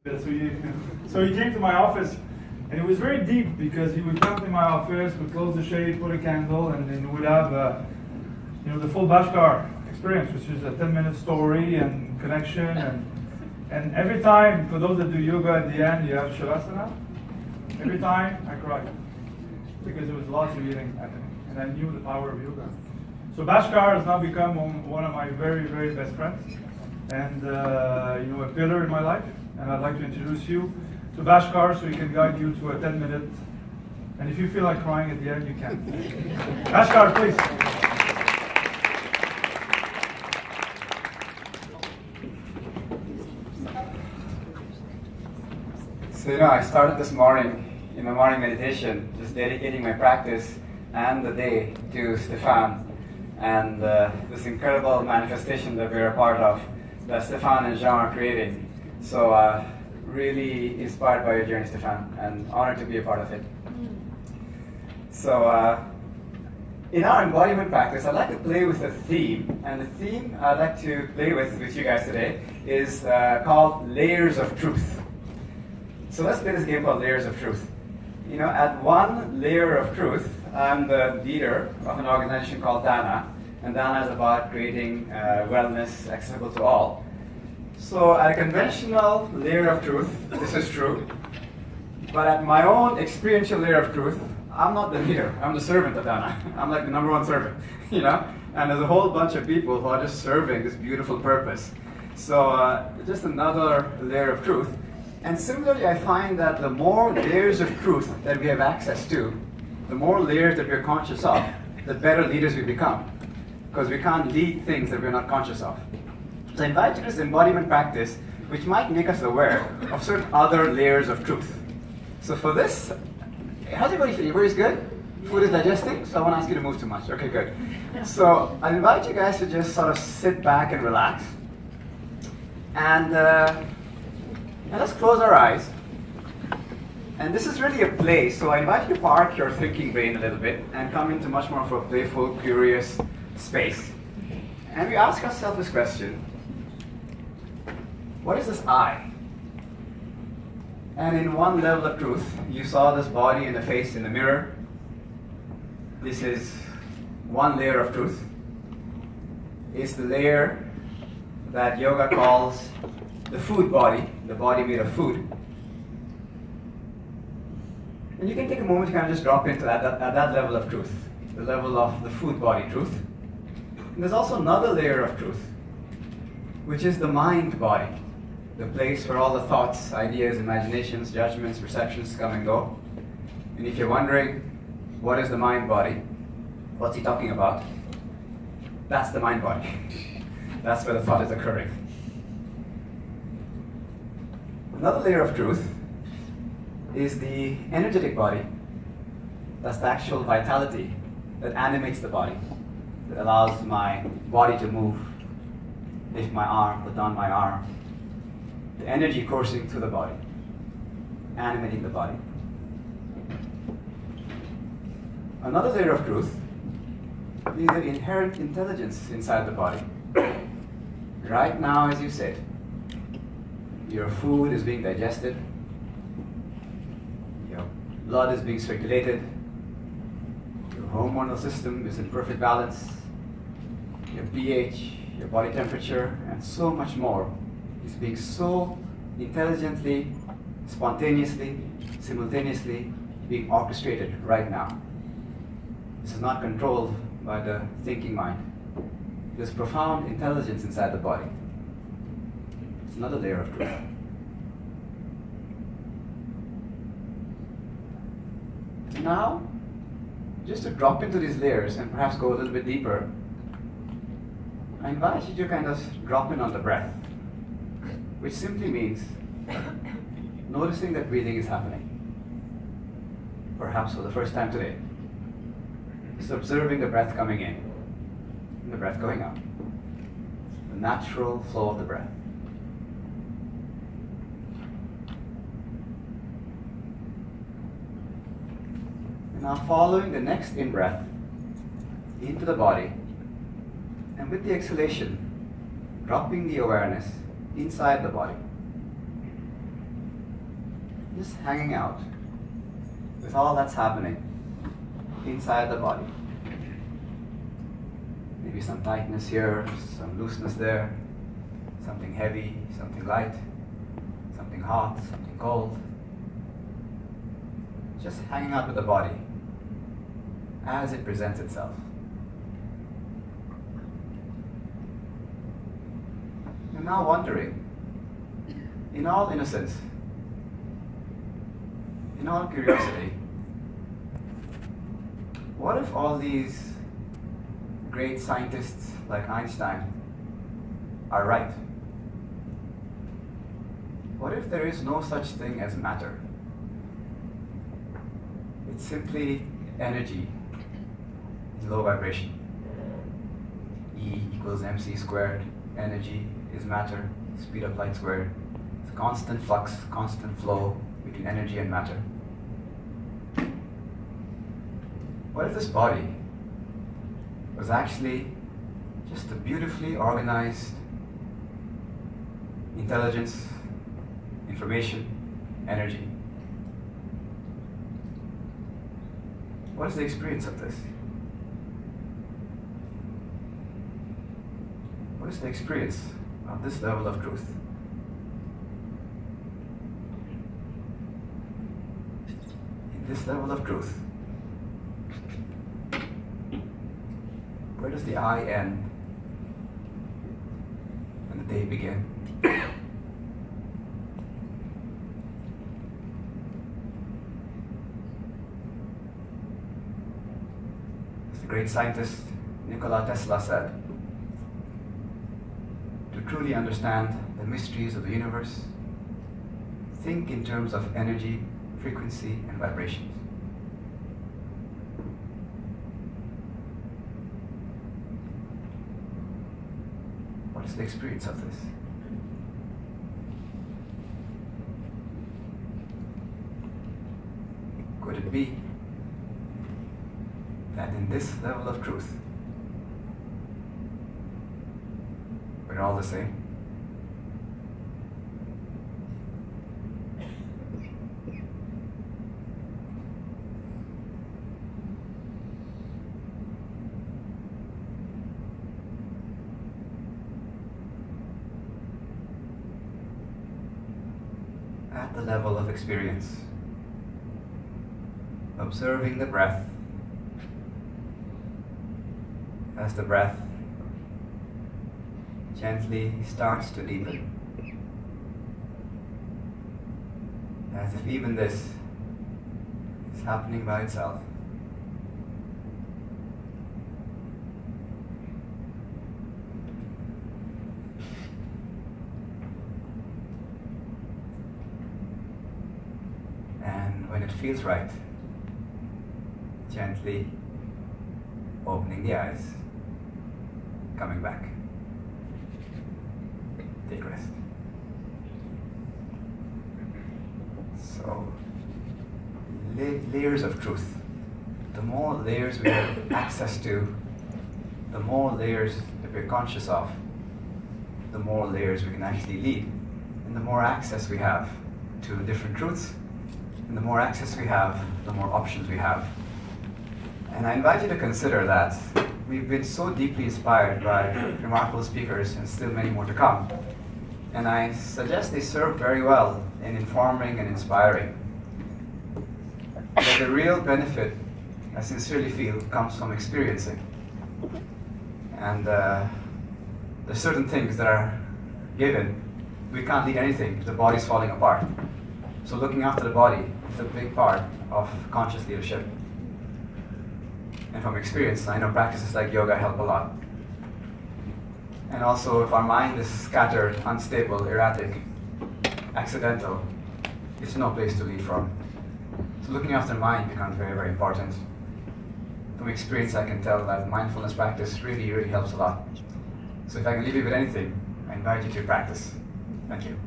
So he came to my office, and it was very deep because he would come to my office, would close the shade, put a candle, and then would have, the full Bhaskar experience, which is a 10-minute story and connection, and every time, for those that do yoga, at the end you have shavasana. Every time I cried because there was lots of healing happening, and I knew the power of yoga. So Bhaskar has now become one of my very, very best friends, and a pillar in my life. And I'd like to introduce you to Bhaskar so he can guide you to a 10-minute. And if you feel like crying at the end, you can. Bhaskar, please. So, I started this morning in my morning meditation, just dedicating my practice and the day to Stefan and this incredible manifestation that we're a part of, that Stefan and Jean are creating. So, really inspired by your journey, Stefan, and honored to be a part of it. So, in our embodiment practice, I'd like to play with a theme, and the theme I'd like to play with you guys today is called Layers of Truth. So let's play this game called Layers of Truth. At one layer of truth, I'm the leader of an organization called Dana, and Dana is about creating wellness accessible to all. So at a conventional layer of truth, this is true. But at my own experiential layer of truth, I'm not the leader. I'm the servant of Dana. I'm like the number one servant, And there's a whole bunch of people who are just serving this beautiful purpose. So just another layer of truth. And similarly, I find that the more layers of truth that we have access to, the more layers that we're conscious of, the better leaders we become. Because we can't lead things that we're not conscious of. So I invite you to this embodiment practice, which might make us aware of certain other layers of truth. So for this, how's everybody feeling? Everybody's good? Food is digesting? So I won't ask you to move too much. Okay, good. So I invite you guys to just sort of sit back and relax. And let's close our eyes. And this is really a play, so I invite you to park your thinking brain a little bit and come into much more of a playful, curious space. And we ask ourselves this question: what is this I? And in one level of truth, you saw this body and the face in the mirror. This is one layer of truth. It's the layer that yoga calls the food body, the body made of food. And you can take a moment to kind of just drop into that level of truth, the level of the food body truth. And there's also another layer of truth, which is the mind body, the place where all the thoughts, ideas, imaginations, judgments, perceptions come and go. And if you're wondering, what is the mind body? What's he talking about? That's the mind body. That's where the thought is occurring. Another layer of truth is the energetic body. That's the actual vitality that animates the body, that allows my body to move. Lift my arm, put down my arm. The energy coursing through the body, animating the body. Another layer of truth is the inherent intelligence inside the body. Right now, as you said, your food is being digested, your blood is being circulated, your hormonal system is in perfect balance, your pH, your body temperature, and so much more is being so intelligently, spontaneously, simultaneously being orchestrated right now. This is not controlled by the thinking mind. There's profound intelligence inside the body. It's another layer of truth. Now, just to drop into these layers and perhaps go a little bit deeper, I invite you to kind of drop in on the breath, which simply means noticing that breathing is happening. Perhaps for the first time today. Just observing the breath coming in and the breath going out. The natural flow of the breath. And now following the next in-breath into the body, and with the exhalation, dropping the awareness inside the body. just hanging out with all that's happening inside the body. Maybe some tightness here, some looseness there, something heavy, something light, something hot, something cold. Just hanging out with the body as it presents itself. And now wondering, in all innocence, in all curiosity, what if all these great scientists like Einstein are right? What if there is no such thing as matter? It's simply energy in low vibration. E equals mc squared. Energy is matter, speed of light squared. It's a constant flux, constant flow between energy and matter. What if this body was actually just a beautifully organized intelligence, information, energy? What is the experience of this? What is the experience of this level of truth? In this level of truth, where does the I end and the day begin? As the great scientist Nikola Tesla said, to truly understand the mysteries of the universe, think in terms of energy, frequency, and vibrations. What is the experience of this? Could it be that in this level of truth, we're all the same? At the level of experience, observing the breath, as the breath gently starts to deepen, as if even this is happening by itself. And when it feels right, gently opening the eyes, coming back. Take rest. So, layers of truth. The more layers we have access to, the more layers that we're conscious of, the more layers we can actually lead. And the more access we have to different truths, and the more access we have, the more options we have. And I invite you to consider that we've been so deeply inspired by remarkable speakers and still many more to come. And I suggest they serve very well in informing and inspiring. But the real benefit, I sincerely feel, comes from experiencing. And there's certain things that are given. We can't lead anything if the body's falling apart. So looking after the body is a big part of conscious leadership. And from experience, I know practices like yoga help a lot. And also, if our mind is scattered, unstable, erratic, accidental, it's no place to lead from. So looking after mind becomes very, very important. From experience, I can tell that mindfulness practice really, really helps a lot. So if I can leave you with anything, I invite you to practice. Thank you.